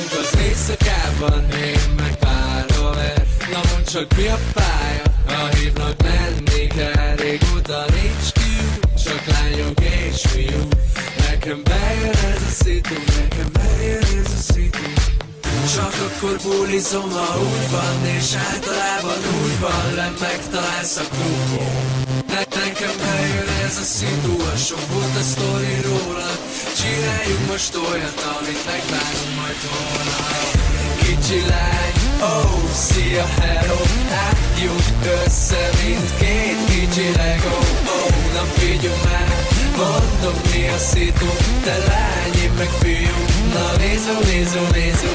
Zúzunk az éjszakában, én meg pár haver. Na mondd csak mi a pálya, ha hívnak menni kell. Régóta nincs kiú, csak lányok és fiú. Nekem bejön ez a szitu, nekem bejön ez a szitu. Csak akkor bulizom, ha úgy van, és általában úgy van, megtalálsz a klubon. Nekem bejön ez a szitu, a sok volt a sztori rólad. Csináljunk most olyat, amit megbánunk majd holnap. Kicsi lány, oh, szia, hello. Átjunk össze, mint két kicsi Lego. Oh, na figyelj már, mondom mi a szitu. Te lány, én meg fiú. Na néző.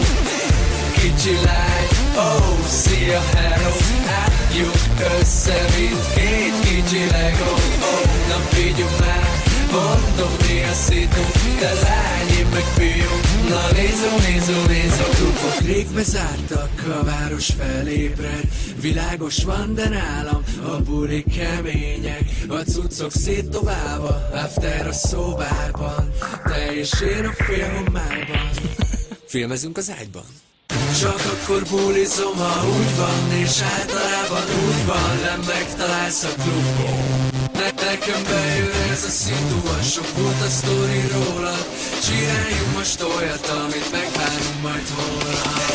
Kicsi lány, oh, szia, hello. Átjunk össze, mint két kicsi Lego. Oh, na figyelj már, mondom mi a szitu. Te lány, én meg fiú. Na néző. A klubok rég bezártak, a város felébred. Világos van, de nálam a bulik kemények. A cuccok szétdobálva, after a szobában. Te és én a félhomályban. Filmezünk az ágyban. Csak akkor bulizom, ha úgy van, és általában úgy van, megtalálsz a klubon. Nekem bejön ez a szitu, a sok volt a sztori rólad. Csináljunk most olyat, amit megbánunk majd holnap.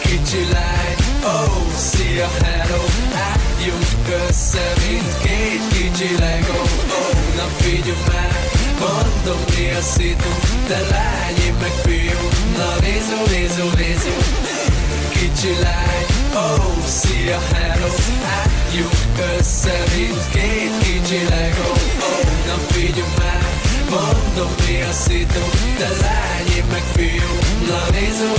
Kicsi lány, oh, szia, hello. Átjunk össze, mint két kicsi Lego. Oh, na figyelj már, mondom mi a szitu. Te lány, én meg fiú. Na néző. Kicsi lány, oh, szia, hello. Átjunk össze, mint két kicsi Lego. Oh, na figyelj már, mondom mi a szitu. Te lány, én meg fiú. Na néző.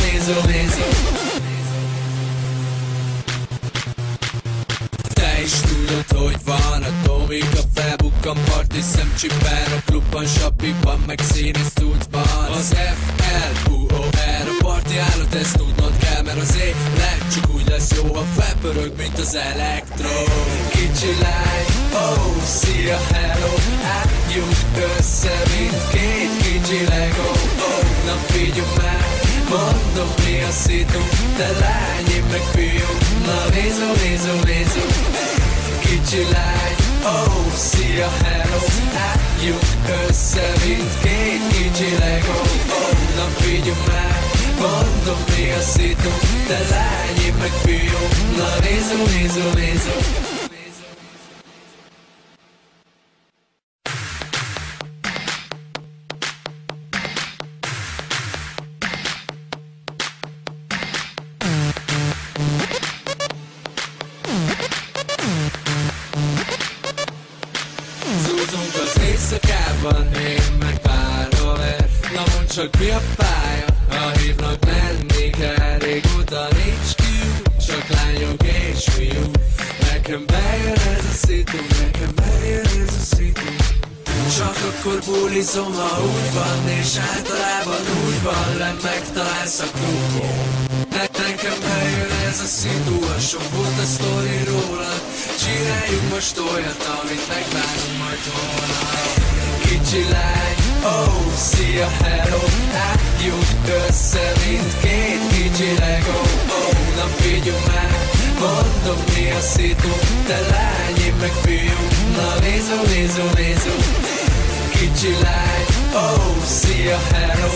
Te is tudod, hogy van a Tomika, felbukkan parti szemcsiben. A klubban, shopikban, meg színes cuccban. Az FLUOR a parti állat, ezt tudnod kell, mert az élet csak úgy lesz jó, ha felpörög, mint az elektro. Kicsi lány, oh, szia, hello. Átjunk össze, mint két kicsi Lego. Oh, na figyelj már, mondom mi a szitu. Te lány, én meg fiú. Na néző. Kicsi lány, oh, szia, hello. Átjunk össze, mint két kicsi Lego. Oh, na figyelj már, mondom mi a szitu. Te lány, én meg fiú. Na néző. Zúzunk az éjszakában, én meg pár haver. Na mondd csak mi a pálya, ha hívnak menni kell. Régóta nincs kiú, csak lányok és fiú. Nekem bejön ez a szitu, nekem bejön ez a szitu. Csak akkor bulizom, ha úgy van, és általában úgy van, megtalálsz a klubon. Nekem bejön ez a szitu, a sok volt a sztori rólad. Csináljunk most olyat, amit megbánunk majd holnap. Kicsi lány, oh, szia, hello. Átjunk össze, mint két kicsi Lego. Oh, na figyelj már, mondom mi a szitu. Te lány, én meg fiú. Na néző. Kicsi lány, oh, szia, hello.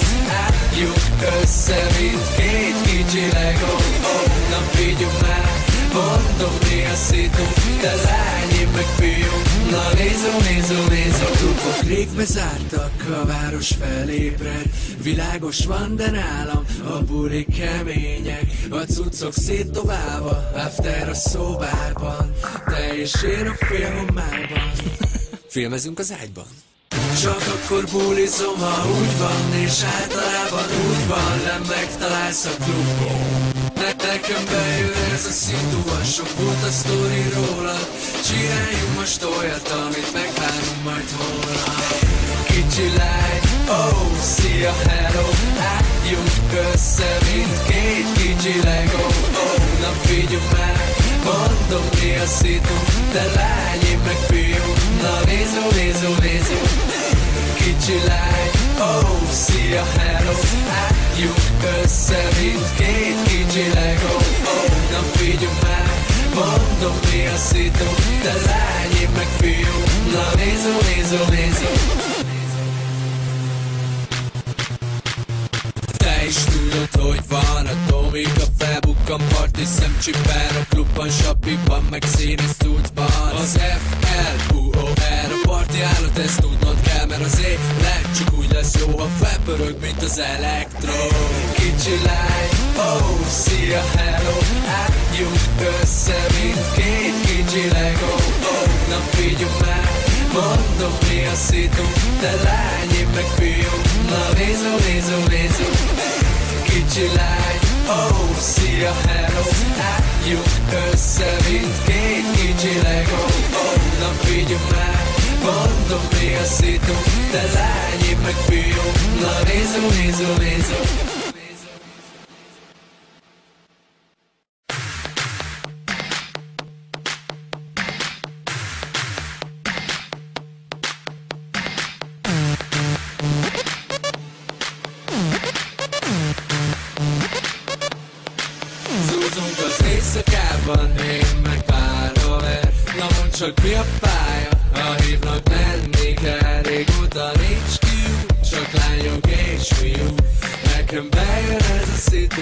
Átjunk össze, mint két kicsi Lego. Oh, na figyelj már, mondom mi a szitu. Te lány, én meg fiú. Na néző. A klubok rég bezártak, a város felébred. Világos van, de nálam a bulik kemények. A cuccok szétdobálva, after a szobában. Te és én a félhomályban. Filmezünk az ágyban. Csak akkor bulizom, ha úgy van, és általában úgy van, megtalálsz a klubon. Nekem bejön ez a szitu, a sok volt a sztori rólad. Csináljunk most olyat, amit megbánunk majd holnap. Kicsi lány, oh, szia, hello. Átjunk össze, mint két kicsi Lego. Oh, na figyelj már, mondom mi a szitu. Te lány, én meg fiú. Na néző. Kicsi lány, oh, szia, hello. Álljuk össze, mint két kicsi Lego. Oh, na figyelj már, mondom mi a szitu. Te lány, én meg fiú, na nézó. Te is tudod, hogy van a Tomika, felbukkan parti, szemcsippen a klubban, sapiban, meg színes cuccban. Az FLUOR a parti állat, ezt tudnod kell, mert az élet csak úgy lesz jó, ha felpörög, mint az elektro. Kicsi lány, oh, szia, hello. Álljuk össze, mint két kicsi Lego. Oh, na figyelj már, mondom mi a szitu. Te lány, én meg fiú, na nézó. Kicsi lány, oh, szia, hello. Álljuk össze, mint két kicsi Lego. Oh, na figyelj már, mondom mi a szitu. Te lány, én meg fiú, na nézó. Zúzunk az éjszakában, én meg pár haver. Na mondd csak mi a pálya, ha hívnak menni kell. Régóta nincs kiú, csak lányok és fiú. Nekem bejön ez a szitu,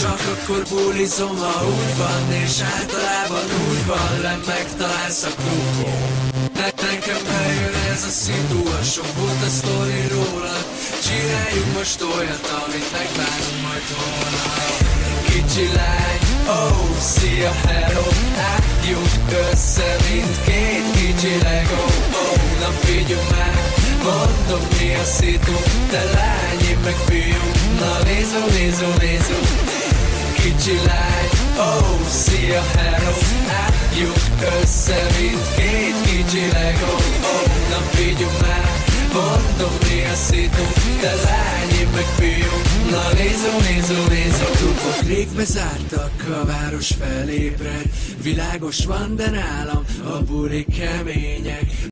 Csak akkor bulizom, ha úgy van, és általában úgy van, megtalálsz a klubon. Nekem bejön ez a szitu, a sok volt a sztori rólad. Csináljunk most olyat, amit megbánunk majd holnap. Kicsi lány, oh, szia, hello. Álljuk össze, mint két kicsi Lego. Oh, na figyelj már, mondom mi a szitu. Te lány, én meg fiú, na nézó. Kicsi lány, oh, szia, hello. Álljuk össze, mint két kicsi Lego. Oh, na figyelj már, mondom mi a szitu. Te lány, én meg fiú, na nézó. A klubok rég bezártak, a város felébred. Világos van, de nálam a bulik kemények.